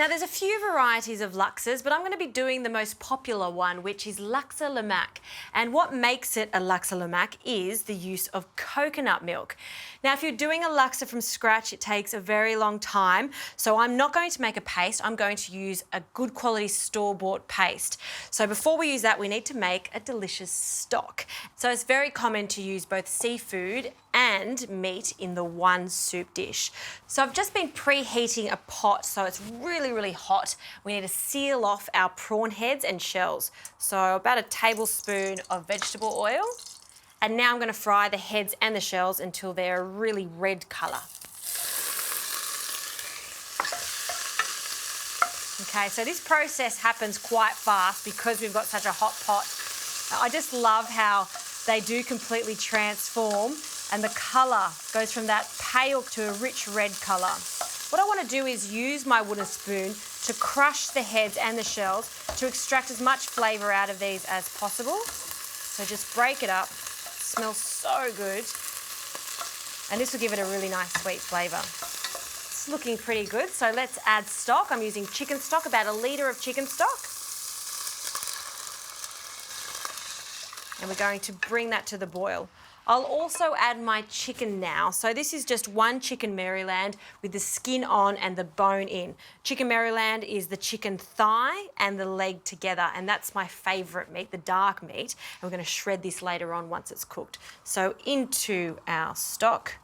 Now there's a few varieties of laksas, but I'm going to be doing the most popular one, which is Laksa Lemak. And what makes it a Laksa Lemak is the use of coconut milk. Now if you're doing a laksa from scratch, it takes a very long time. So I'm not going to make a paste, I'm going to use a good quality store-bought paste. So before we use that, we need to make a delicious stock. So it's very common to use both seafood and meat in the one soup dish. So I've just been preheating a pot so it's really hot. We need to seal off our prawn heads and shells. So about a tablespoon of vegetable oil. And now I'm going to fry the heads and the shells until they're a really red colour. Okay, so this process happens quite fast because we've got such a hot pot. I just love how they do completely transform and the colour goes from that pale to a rich red colour. What I want to do is use my wooden spoon to crush the heads and the shells to extract as much flavour out of these as possible. So just break it up. It smells so good. And this will give it a really nice sweet flavour. It's looking pretty good, so let's add stock. I'm using chicken stock, about 1 litre of chicken stock. And we're going to bring that to the boil. I'll also add my chicken now. So this is just one chicken Maryland with the skin on and the bone in. Chicken Maryland is the chicken thigh and the leg together, and that's my favourite meat, the dark meat. And we're going to shred this later on once it's cooked. So into our stock,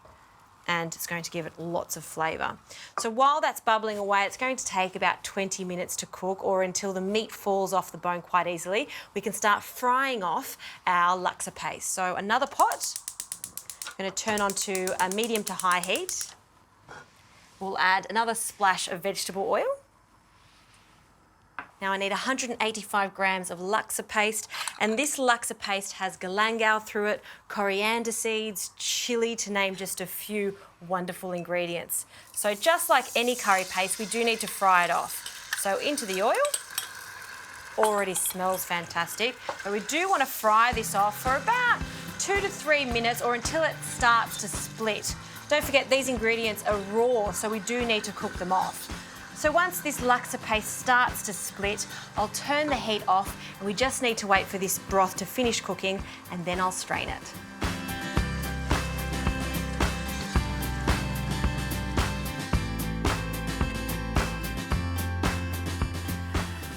and it's going to give it lots of flavour. So while that's bubbling away, it's going to take about 20 minutes to cook, or until the meat falls off the bone quite easily. We can start frying off our laksa paste. So another pot, I'm going to turn on to a medium to high heat. We'll add another splash of vegetable oil. Now I need 185 grams of laksa paste, and this laksa paste has galangal through it, coriander seeds, chilli, to name just a few wonderful ingredients. So just like any curry paste, we do need to fry it off. So into the oil. Already smells fantastic, but we do want to fry this off for about 2 to 3 minutes, or until it starts to split. Don't forget, these ingredients are raw, so we do need to cook them off. So once this laksa paste starts to split, I'll turn the heat off, and we just need to wait for this broth to finish cooking, and then I'll strain it.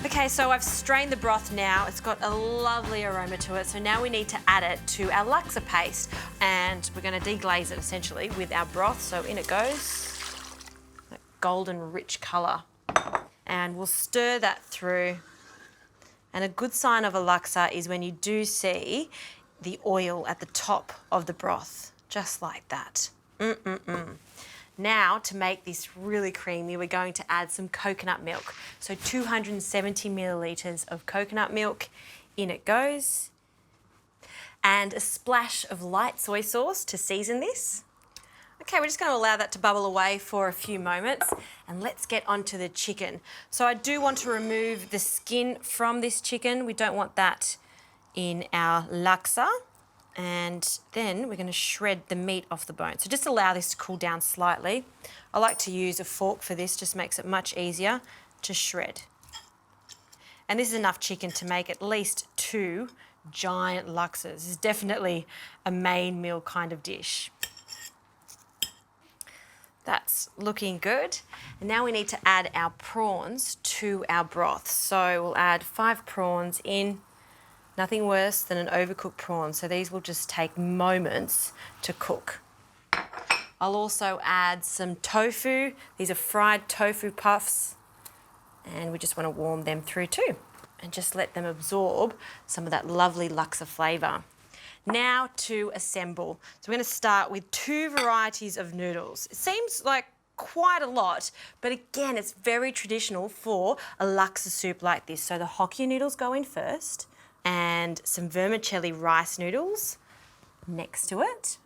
Okay, so I've strained the broth now. It's got a lovely aroma to it. So now we need to add it to our laksa paste, and we're going to deglaze it essentially with our broth. So in it goes. Golden rich colour, and we'll stir that through. And a good sign of a laksa is when you do see the oil at the top of the broth, just like that. Now to make this really creamy, we're going to add some coconut milk. So 270 millilitres of coconut milk, in it goes, and a splash of light soy sauce to season this. Okay, we're just going to allow that to bubble away for a few moments, and let's get onto the chicken. So I do want to remove the skin from this chicken. We don't want that in our laksa. And then we're going to shred the meat off the bone. So just allow this to cool down slightly. I like to use a fork for this, just makes it much easier to shred. And this is enough chicken to make at least 2 giant laksas. This is definitely a main meal kind of dish. That's looking good. And now we need to add our prawns to our broth. So we'll add 5 prawns in. Nothing worse than an overcooked prawn. So these will just take moments to cook. I'll also add some tofu. These are fried tofu puffs. And we just want to warm them through too. And just let them absorb some of that lovely laksa flavour. Now to assemble. So we're going to start with 2 varieties of noodles. It seems like quite a lot, but again, it's very traditional for a laksa soup like this. So the hokkien noodles go in first, and some vermicelli rice noodles next to it,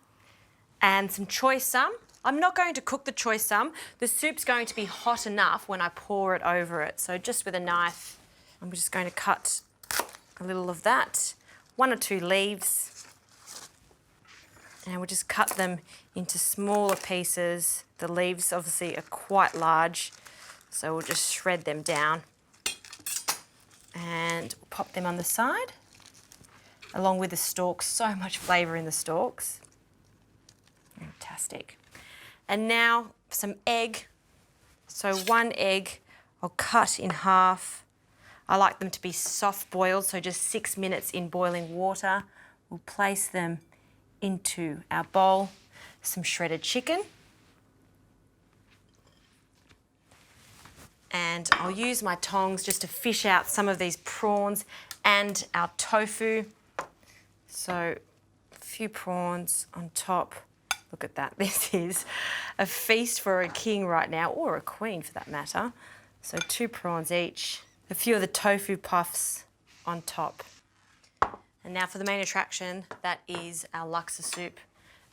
and some choy sum. I'm not going to cook the choy sum. The soup's going to be hot enough when I pour it over it. So just with a knife, I'm just going to cut a little of that, 1 or 2 leaves, and we'll just cut them into smaller pieces. The leaves obviously are quite large, So we'll just shred them down and pop them on the side, along with the stalks. So much flavour in the stalks. Fantastic. And now some egg. So 1 egg I'll cut in half. I like them to be soft boiled, so just 6 minutes in boiling water. We'll place them into our bowl. Some shredded chicken. And I'll use my tongs just to fish out some of these prawns and our tofu. So a few prawns on top. Look at that. This is a feast for a king right now, or a queen for that matter. So 2 prawns each. A few of the tofu puffs on top. And now for the main attraction, that is our laksa soup.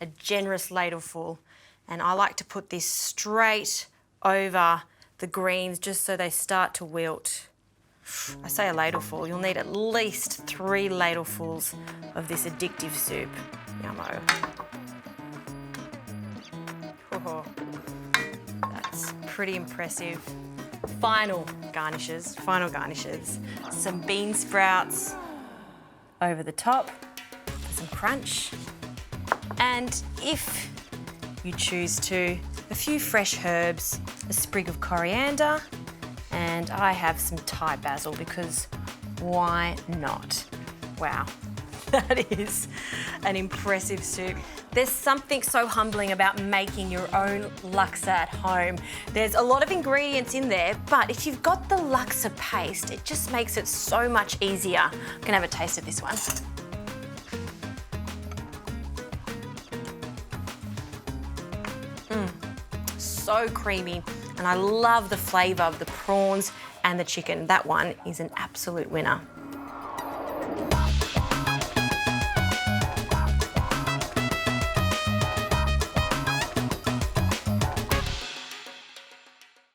A generous ladleful. And I like to put this straight over the greens just so they start to wilt. I say a ladleful, you'll need at least 3 ladlefuls of this addictive soup. Yummo. Oh, that's pretty impressive. Final garnishes. Some bean sprouts over the top for some crunch. And if you choose to, a few fresh herbs, a sprig of coriander, and I have some Thai basil because why not? Wow, that is an impressive soup. There's something so humbling about making your own laksa at home. There's a lot of ingredients in there, but if you've got the laksa paste, it just makes it so much easier. I'm gonna have a taste of this one. So creamy, and I love the flavour of the prawns and the chicken. That one is an absolute winner.